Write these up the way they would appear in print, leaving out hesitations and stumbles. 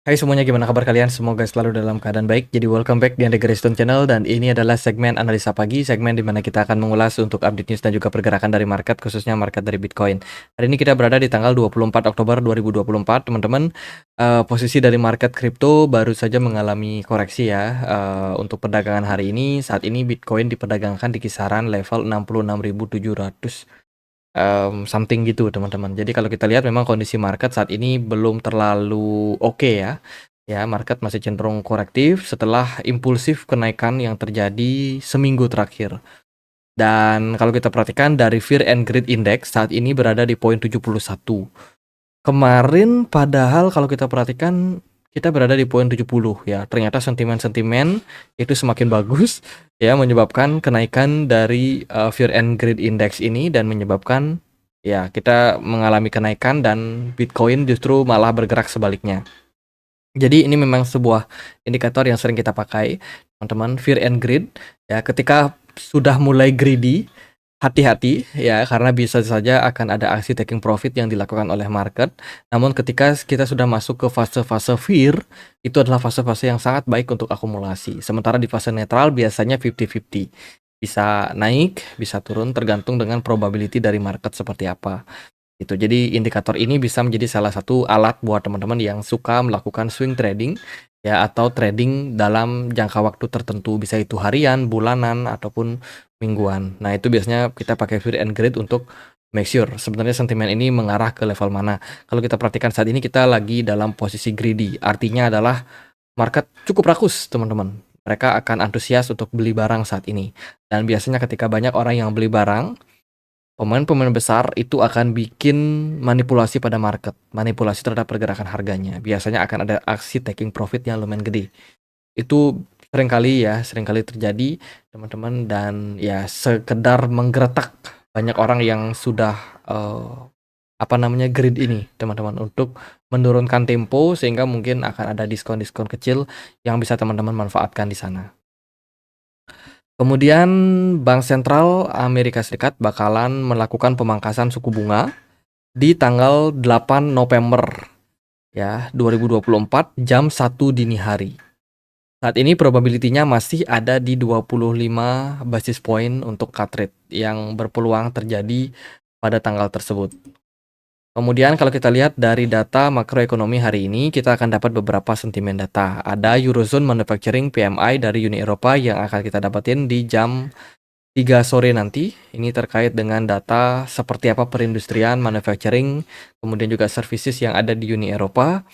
Hai semuanya, gimana kabar kalian? Semoga selalu dalam keadaan baik. Jadi welcome back di Anda Graystone Channel, dan ini adalah segmen analisa pagi, segmen di mana kita akan mengulas untuk update news dan juga pergerakan dari market, khususnya market dari Bitcoin. Hari ini kita berada di tanggal 24 Oktober 2024, teman-teman. Posisi dari market kripto baru saja mengalami koreksi ya. Untuk perdagangan hari ini, saat ini Bitcoin diperdagangkan di kisaran level 66.700 something gitu, teman-teman. Jadi kalau kita lihat memang kondisi market saat ini belum terlalu oke ya. Ya, market masih cenderung korektif setelah impulsif kenaikan yang terjadi seminggu terakhir. Dan kalau kita perhatikan dari Fear and Greed Index saat ini berada di poin 71. Kemarin padahal kalau kita perhatikan kita berada di poin 70 ya. Ternyata sentimen-sentimen itu semakin bagus ya, menyebabkan kenaikan dari Fear and Greed Index ini, dan menyebabkan ya kita mengalami kenaikan dan Bitcoin justru malah bergerak sebaliknya. Jadi ini memang sebuah indikator yang sering kita pakai, teman-teman, Fear and Greed ya. Ketika sudah mulai greedy, hati-hati ya, karena bisa saja akan ada aksi taking profit yang dilakukan oleh market. Namun ketika kita sudah masuk ke fase-fase fear, itu adalah fase-fase yang sangat baik untuk akumulasi. Sementara di fase netral biasanya 50-50. Bisa naik, bisa turun, tergantung dengan probability dari market seperti apa. Itu jadi indikator ini bisa menjadi salah satu alat buat teman-teman yang suka melakukan swing trading ya, atau trading dalam jangka waktu tertentu, bisa itu harian, bulanan, ataupun mingguan. Nah, itu biasanya kita pakai Fear and Greed untuk make sure sebenarnya sentimen ini mengarah ke level mana. Kalau kita perhatikan saat ini kita lagi dalam posisi greedy, artinya adalah market cukup rakus, teman-teman. Mereka akan antusias untuk beli barang saat ini. Dan biasanya ketika banyak orang yang beli barang, pemain-pemain besar itu akan bikin manipulasi pada market, manipulasi terhadap pergerakan harganya. Biasanya akan ada aksi taking profit yang lumayan gede. Itu seringkali terjadi, teman-teman, dan ya sekedar menggeretak banyak orang yang sudah greed ini, teman-teman, untuk menurunkan tempo, sehingga mungkin akan ada diskon-diskon kecil yang bisa teman-teman manfaatkan di sana. Kemudian Bank Sentral Amerika Serikat bakalan melakukan pemangkasan suku bunga di tanggal 8 November ya 2024 jam 1 dini hari. Saat ini probability-nya masih ada di 25 basis point untuk cut rate yang berpeluang terjadi pada tanggal tersebut. Kemudian kalau kita lihat dari data makroekonomi hari ini, kita akan dapat beberapa sentimen data. Ada Eurozone Manufacturing PMI dari Uni Eropa yang akan kita dapatin di jam 3 sore nanti. Ini terkait dengan data seperti apa perindustrian, manufacturing, kemudian juga services yang ada di Uni Eropa.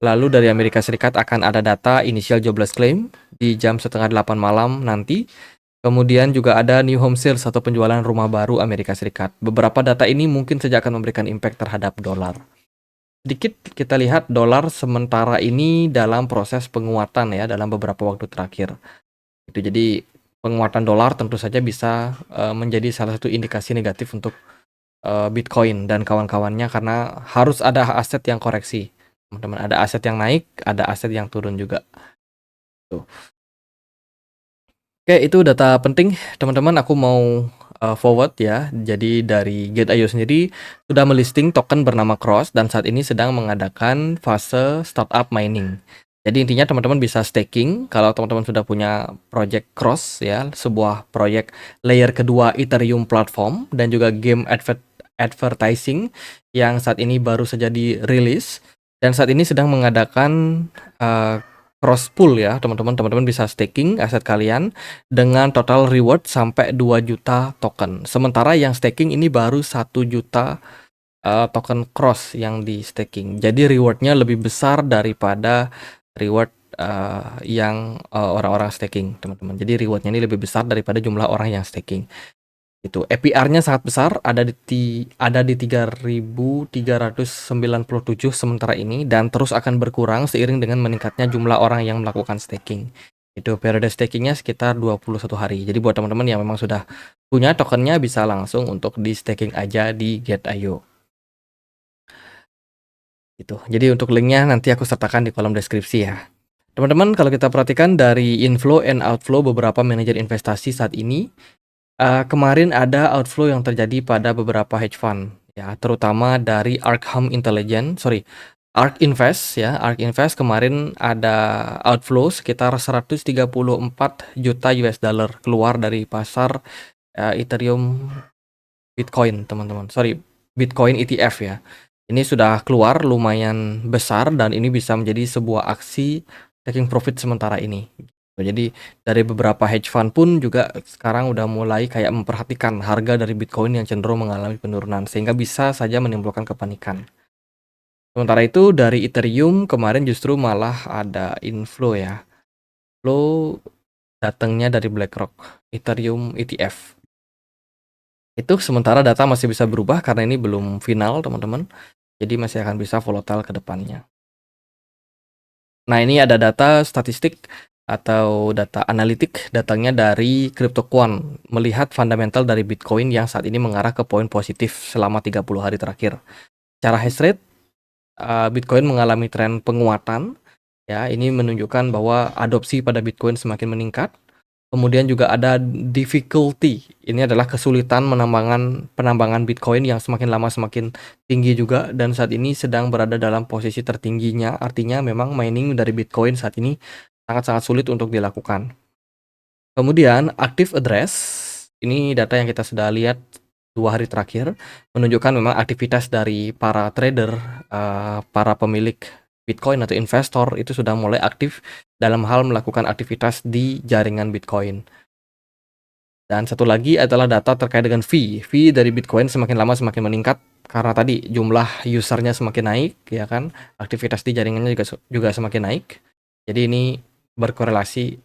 Lalu dari Amerika Serikat akan ada data initial jobless claim di jam setengah 8 malam nanti. Kemudian juga ada new home sales atau penjualan rumah baru Amerika Serikat. Beberapa data ini mungkin saja akan memberikan impact terhadap dolar. Sedikit kita lihat dolar sementara ini dalam proses penguatan ya dalam beberapa waktu terakhir. Itu jadi penguatan dolar tentu saja bisa menjadi salah satu indikasi negatif untuk Bitcoin dan kawan-kawannya, karena harus ada aset yang koreksi. Teman-teman, ada aset yang naik, ada aset yang turun juga. Tuh. Oke, itu data penting, teman-teman. Aku mau forward ya. Jadi dari Gate.io sendiri sudah melisting token bernama Cross dan saat ini sedang mengadakan fase startup mining. Jadi intinya teman-teman bisa staking kalau teman-teman sudah punya project Cross ya, sebuah proyek layer kedua Ethereum platform dan juga game advertising yang saat ini baru saja dirilis dan saat ini sedang mengadakan cross pool ya, teman-teman. Teman-teman bisa staking aset kalian dengan total reward sampai 2 juta token. Sementara yang staking ini baru 1 juta token cross yang di staking. Jadi rewardnya lebih besar daripada reward yang orang-orang staking, teman-teman. Jadi rewardnya ini lebih besar daripada jumlah orang yang staking. Itu APR-nya sangat besar, ada di 3.397 sementara ini, dan terus akan berkurang seiring dengan meningkatnya jumlah orang yang melakukan staking. Itu periode stakingnya sekitar 21 hari. Jadi buat teman-teman yang memang sudah punya tokennya bisa langsung untuk di staking aja di Gate.io. Gitu. Jadi untuk linknya nanti aku sertakan di kolom deskripsi ya. Teman-teman, kalau kita perhatikan dari inflow and outflow beberapa manajer investasi saat ini, kemarin ada outflow yang terjadi pada beberapa hedge fund ya, terutama dari Arkham Intelligence, ARK Invest ya, ARK Invest kemarin ada outflow sekitar 134 juta US dollar keluar dari pasar Ethereum Bitcoin, teman-teman. Sorry, Bitcoin ETF ya. Ini sudah keluar lumayan besar dan ini bisa menjadi sebuah aksi taking profit sementara ini. Jadi dari beberapa hedge fund pun juga sekarang udah mulai kayak memperhatikan harga dari Bitcoin yang cenderung mengalami penurunan sehingga bisa saja menimbulkan kepanikan. Sementara itu dari Ethereum kemarin justru malah ada inflow ya. Flow datangnya dari BlackRock, Ethereum ETF. Itu sementara data masih bisa berubah karena ini belum final, teman-teman. Jadi masih akan bisa volatile ke depannya. Nah, ini ada data statistik atau data analitik datangnya dari CryptoQuant melihat fundamental dari Bitcoin yang saat ini mengarah ke poin positif selama 30 hari terakhir. Secara hash rate, Bitcoin mengalami tren penguatan. Ya, ini menunjukkan bahwa adopsi pada Bitcoin semakin meningkat. Kemudian juga ada difficulty. Ini adalah kesulitan penambangan Bitcoin yang semakin lama semakin tinggi juga dan saat ini sedang berada dalam posisi tertingginya. Artinya memang mining dari Bitcoin saat ini sangat-sangat sulit untuk dilakukan. Kemudian active address, ini data yang kita sudah lihat 2 hari terakhir menunjukkan memang aktivitas dari para trader, para pemilik Bitcoin atau investor itu sudah mulai aktif dalam hal melakukan aktivitas di jaringan Bitcoin. Dan satu lagi adalah data terkait dengan fee. Fee dari Bitcoin semakin lama semakin meningkat karena tadi jumlah usernya semakin naik, ya kan? Aktivitas di jaringannya juga semakin naik. Jadi ini berkorelasi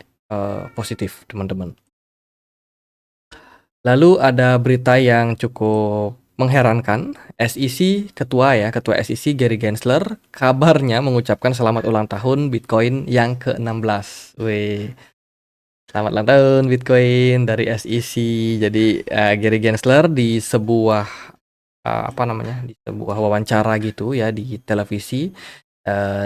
positif, teman-teman. Lalu ada berita yang cukup mengherankan. Ketua SEC Gary Gensler kabarnya mengucapkan selamat ulang tahun Bitcoin yang ke-16. Wih, selamat ulang tahun Bitcoin dari SEC. Jadi Gary Gensler di sebuah di sebuah wawancara gitu ya di televisi,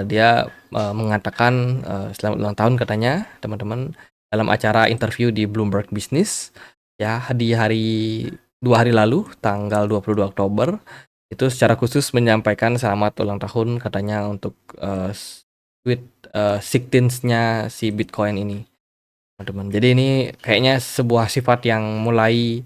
dia mengatakan selamat ulang tahun katanya, teman-teman, dalam acara interview di Bloomberg Business ya di 2 hari lalu tanggal 22 Oktober itu secara khusus menyampaikan selamat ulang tahun katanya untuk sweet 16-nya si Bitcoin ini, teman-teman. Jadi ini kayaknya sebuah sifat yang mulai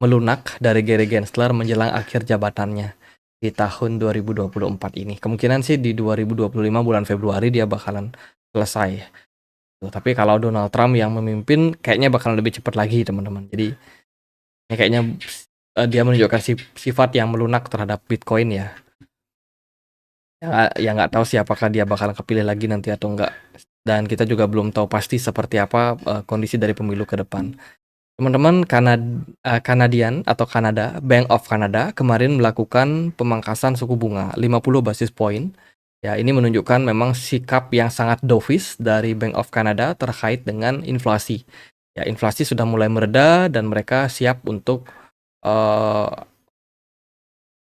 melunak dari Gary Gensler menjelang akhir jabatannya di tahun 2024 ini. Kemungkinan sih di 2025 bulan Februari dia bakalan selesai. Tuh, tapi kalau Donald Trump yang memimpin kayaknya bakalan lebih cepat lagi, teman-teman. Jadi ya kayaknya dia menunjukkan sifat yang melunak terhadap Bitcoin ya. Ya nggak tahu sih apakah dia bakalan kepilih lagi nanti atau enggak. Dan kita juga belum tahu pasti seperti apa kondisi dari pemilu ke depan. Teman-teman, Kanadian atau Bank of Canada kemarin melakukan pemangkasan suku bunga 50 basis point. Ya, ini menunjukkan memang sikap yang sangat dovish dari Bank of Canada terkait dengan inflasi. Ya, inflasi sudah mulai mereda dan mereka siap untuk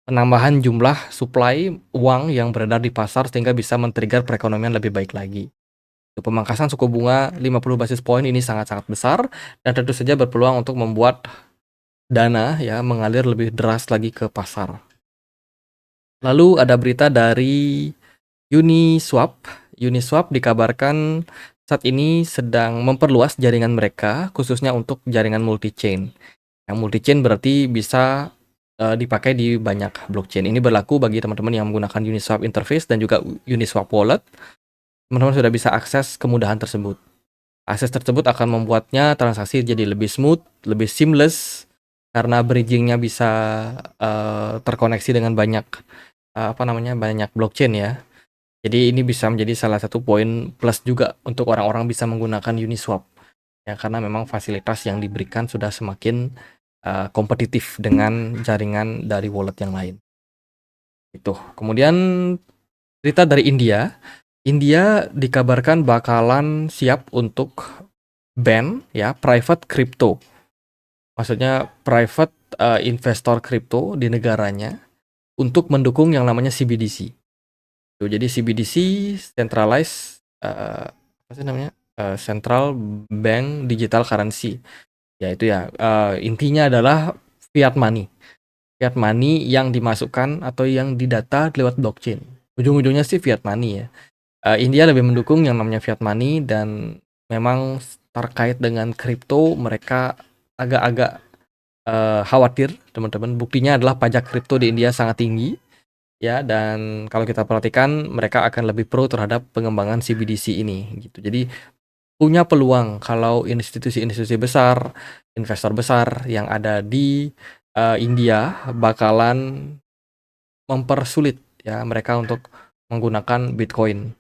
penambahan jumlah supply uang yang beredar di pasar sehingga bisa men-trigger perekonomian lebih baik lagi. Pemangkasan suku bunga 50 basis point ini sangat-sangat besar dan tentu saja berpeluang untuk membuat dana ya mengalir lebih deras lagi ke pasar. Lalu ada berita dari Uniswap. Uniswap dikabarkan saat ini sedang memperluas jaringan mereka khususnya untuk jaringan multi-chain. Yang multi-chain berarti bisa dipakai di banyak blockchain. Ini berlaku bagi teman-teman yang menggunakan Uniswap interface dan juga Uniswap wallet. Teman-teman sudah bisa akses kemudahan tersebut. Akses tersebut akan membuatnya transaksi jadi lebih smooth, lebih seamless karena bridgingnya bisa terkoneksi dengan banyak banyak blockchain ya. Jadi ini bisa menjadi salah satu poin plus juga untuk orang-orang bisa menggunakan Uniswap ya karena memang fasilitas yang diberikan sudah semakin kompetitif dengan jaringan dari wallet yang lain. Itu. Kemudian berita dari India. India dikabarkan bakalan siap untuk ban ya private crypto. Maksudnya private investor crypto di negaranya untuk mendukung yang namanya CBDC. Tuh, jadi CBDC centralized central bank digital currency. Yaitu ya intinya adalah fiat money. Fiat money yang dimasukkan atau yang didata lewat blockchain. ujung-ujungnya sih fiat money ya. India lebih mendukung yang namanya fiat money dan memang terkait dengan kripto mereka agak-agak, khawatir teman-teman. Buktinya adalah pajak kripto di India sangat tinggi ya, dan kalau kita perhatikan mereka akan lebih pro terhadap pengembangan CBDC ini gitu. Jadi punya peluang kalau institusi-institusi besar, investor besar yang ada di, India bakalan mempersulit ya mereka untuk menggunakan Bitcoin.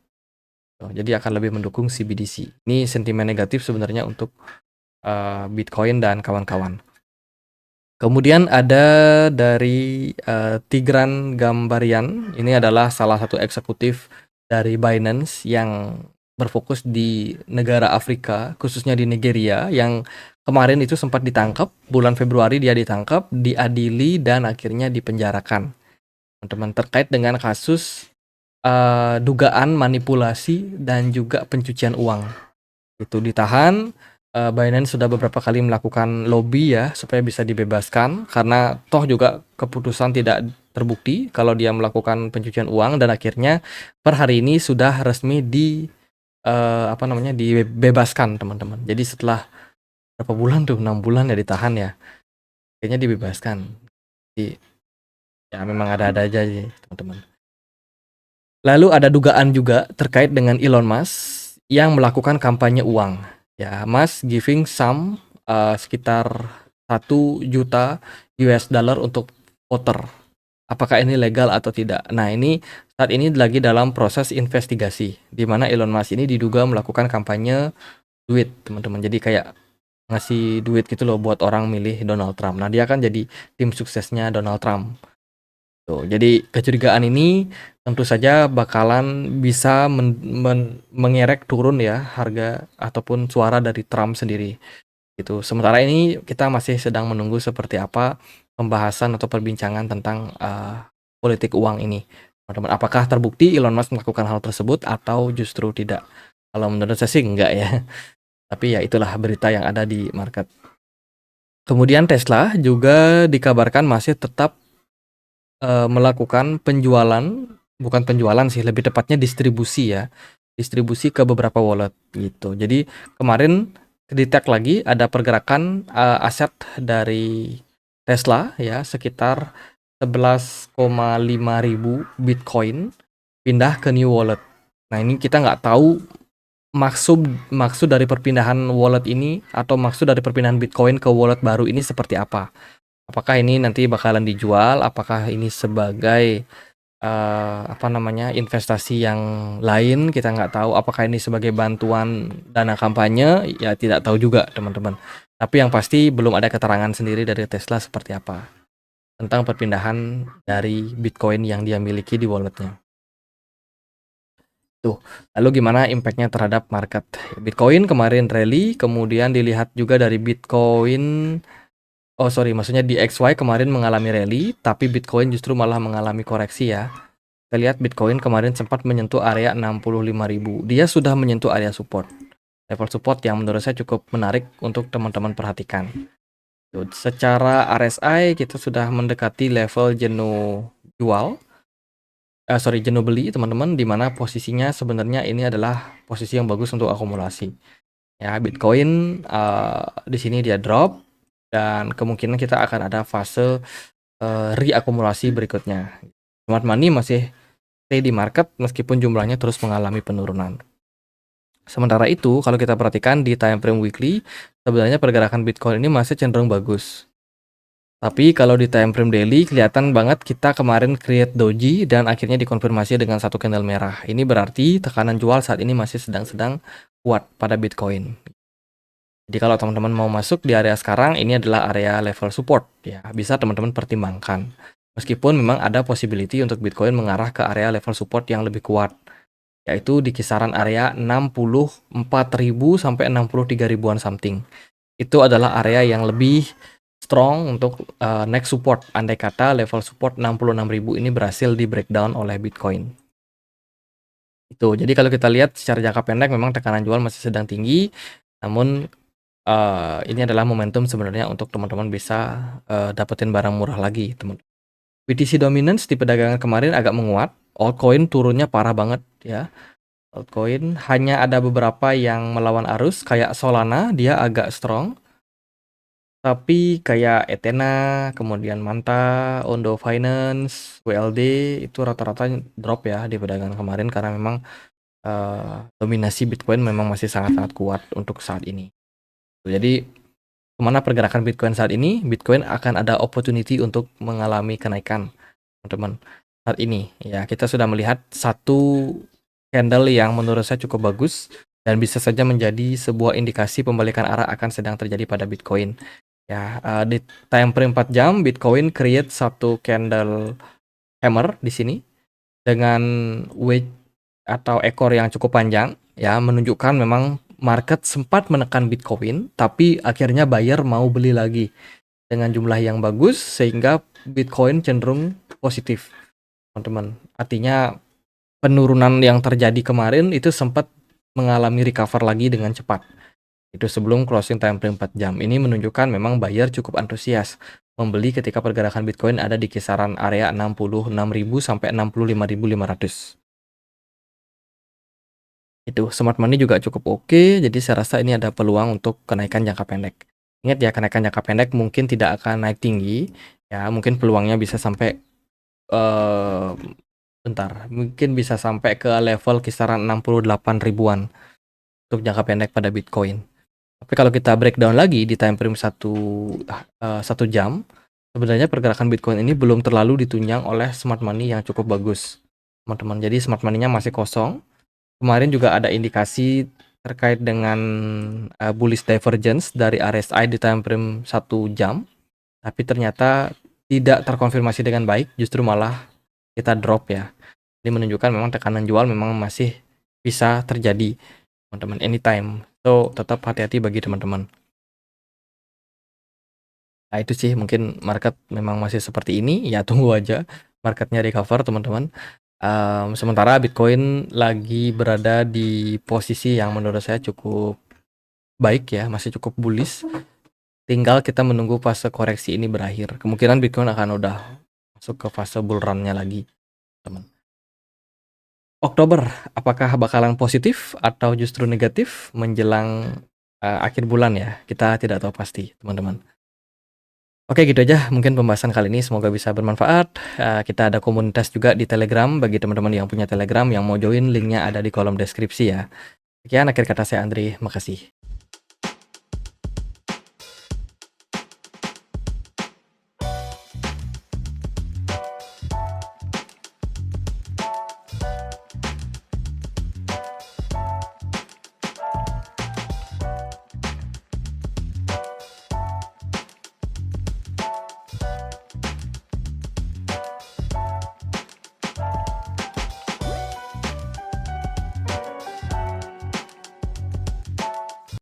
Jadi akan lebih mendukung CBDC. Ini sentimen negatif sebenarnya untuk, Bitcoin dan kawan-kawan. Kemudian ada dari, Tigran Gambaryan, ini adalah salah satu eksekutif dari Binance yang berfokus di negara Afrika, khususnya di Nigeria, yang kemarin itu sempat ditangkap, bulan Februari dia ditangkap, diadili, dan akhirnya dipenjarakan, teman-teman, terkait dengan kasus, dugaan manipulasi dan juga pencucian uang. Itu ditahan, Binance sudah beberapa kali melakukan lobby ya supaya bisa dibebaskan karena toh juga keputusan tidak terbukti kalau dia melakukan pencucian uang, dan akhirnya per hari ini sudah resmi apa namanya, dibebaskan teman-teman. Jadi setelah berapa bulan tuh, 6 bulan ya ditahan ya, akhirnya dibebaskan. Jadi ya memang ada-ada aja sih teman-teman. Lalu ada dugaan juga terkait dengan Elon Musk yang melakukan kampanye uang. Ya, Musk giving some sekitar 1 juta US dollar untuk voter. Apakah ini legal atau tidak? Nah, ini saat ini lagi dalam proses investigasi, di mana Elon Musk ini diduga melakukan kampanye duit, teman-teman. Jadi kayak ngasih duit gitu loh buat orang milih Donald Trump. Nah, dia kan jadi tim suksesnya Donald Trump. Tuh, jadi kecurigaan ini tentu saja bakalan bisa mengerek turun ya harga ataupun suara dari Trump sendiri gitu. Sementara ini kita masih sedang menunggu seperti apa pembahasan atau perbincangan tentang politik uang ini, teman-teman. Apakah terbukti Elon Musk melakukan hal tersebut atau justru tidak? Kalau menurut saya sih enggak ya. Tapi ya itulah berita yang ada di market. Kemudian Tesla juga dikabarkan masih tetap melakukan penjualan, bukan penjualan sih, lebih tepatnya distribusi ya, distribusi ke beberapa wallet gitu. Jadi kemarin di-tag lagi ada pergerakan, aset dari Tesla ya sekitar 11,5 ribu Bitcoin pindah ke new wallet. Nah, ini kita nggak tahu maksud maksud dari perpindahan wallet ini atau maksud dari perpindahan Bitcoin ke wallet baru ini seperti apa. Apakah ini nanti bakalan dijual? Apakah ini sebagai, apa namanya, investasi yang lain? Kita nggak tahu. Apakah ini sebagai bantuan dana kampanye? Ya tidak tahu juga, teman-teman. Tapi yang pasti belum ada keterangan sendiri dari Tesla seperti apa tentang perpindahan dari Bitcoin yang dia miliki di walletnya. Tuh, lalu gimana impact-nya terhadap market? Bitcoin kemarin rally, kemudian dilihat juga dari Bitcoin. Oh sorry, maksudnya di XY kemarin mengalami rally, tapi Bitcoin justru malah mengalami koreksi ya. Kita lihat Bitcoin kemarin sempat menyentuh area 65.000. Dia sudah menyentuh area support. Level support yang menurut saya cukup menarik untuk teman-teman perhatikan. Tuh, secara RSI kita sudah mendekati level jenuh jual. Jenuh beli teman-teman, di mana posisinya sebenarnya ini adalah posisi yang bagus untuk akumulasi. Ya, Bitcoin di sini dia drop dan kemungkinan kita akan ada fase reakumulasi berikutnya. Smart money masih stay di market meskipun jumlahnya terus mengalami penurunan. Sementara itu, kalau kita perhatikan di time frame weekly, sebenarnya pergerakan Bitcoin ini masih cenderung bagus. Tapi kalau di time frame daily, kelihatan banget kita kemarin create doji dan akhirnya dikonfirmasi dengan satu candle merah. Ini berarti tekanan jual saat ini masih sedang kuat pada Bitcoin. Jadi kalau teman-teman mau masuk di area sekarang, ini adalah area level support ya, bisa teman-teman pertimbangkan. Meskipun memang ada possibility untuk Bitcoin mengarah ke area level support yang lebih kuat, yaitu di kisaran area 64.000 sampai 63 ribuan something. Itu adalah area yang lebih strong untuk next support. Andai kata level support 66.000 ini berhasil di breakdown oleh Bitcoin. Itu. Jadi kalau kita lihat secara jangka pendek memang tekanan jual masih sedang tinggi, namun ini adalah momentum sebenarnya untuk teman-teman bisa dapetin barang murah lagi, teman. BTC dominance di perdagangan kemarin agak menguat, altcoin turunnya parah banget ya. Altcoin hanya ada beberapa yang melawan arus kayak Solana dia agak strong. Tapi kayak Ethena, kemudian Manta, Ondo Finance, WLD itu rata-rata drop ya di perdagangan kemarin karena memang dominasi Bitcoin memang masih sangat-sangat kuat untuk saat ini. Jadi kemana pergerakan Bitcoin saat ini? Bitcoin akan ada opportunity untuk mengalami kenaikan, teman-teman. Saat ini ya kita sudah melihat satu candle yang menurut saya cukup bagus dan bisa saja menjadi sebuah indikasi pembalikan arah akan sedang terjadi pada Bitcoin. Ya, di time frame 4 jam Bitcoin create satu candle hammer di sini dengan wedge atau ekor yang cukup panjang ya, menunjukkan memang market sempat menekan Bitcoin tapi akhirnya buyer mau beli lagi dengan jumlah yang bagus sehingga Bitcoin cenderung positif, teman-teman. Artinya penurunan yang terjadi kemarin itu sempat mengalami recover lagi dengan cepat. Itu sebelum closing time frame 4 jam. Ini menunjukkan memang buyer cukup antusias membeli ketika pergerakan Bitcoin ada di kisaran area 66.000 sampai 65.500. Itu smart money juga cukup oke, jadi saya rasa ini ada peluang untuk kenaikan jangka pendek. Ingat ya, kenaikan jangka pendek mungkin tidak akan naik tinggi, ya mungkin peluangnya bisa sampai eh mungkin bisa sampai ke level kisaran 68 ribuan untuk jangka pendek pada Bitcoin. Tapi kalau kita breakdown lagi di time frame 1 jam, sebenarnya pergerakan Bitcoin ini belum terlalu ditunjang oleh smart money yang cukup bagus, teman-teman. Jadi smart money-nya masih kosong. Kemarin juga ada indikasi terkait dengan bullish divergence dari RSI di time frame 1 jam, tapi ternyata tidak terkonfirmasi dengan baik, justru malah kita drop ya. Ini menunjukkan memang tekanan jual memang masih bisa terjadi, teman-teman, anytime. So, tetap hati-hati bagi teman-teman. Nah, itu sih mungkin market memang masih seperti ini, ya tunggu aja marketnya recover, teman-teman. Sementara Bitcoin lagi berada di posisi yang menurut saya cukup baik ya, masih cukup bullish. Tinggal kita menunggu fase koreksi ini berakhir. Kemungkinan Bitcoin akan udah masuk ke fase bull run-nya lagi, teman. Oktober, apakah bakalan positif atau justru negatif menjelang akhir bulan ya? Kita tidak tahu pasti, teman-teman. Oke, gitu aja mungkin pembahasan kali ini, semoga bisa bermanfaat. Kita ada komunitas juga di Telegram bagi teman-teman yang punya Telegram yang mau join, linknya ada di kolom deskripsi ya. Sekian akhir kata saya Andri, makasih.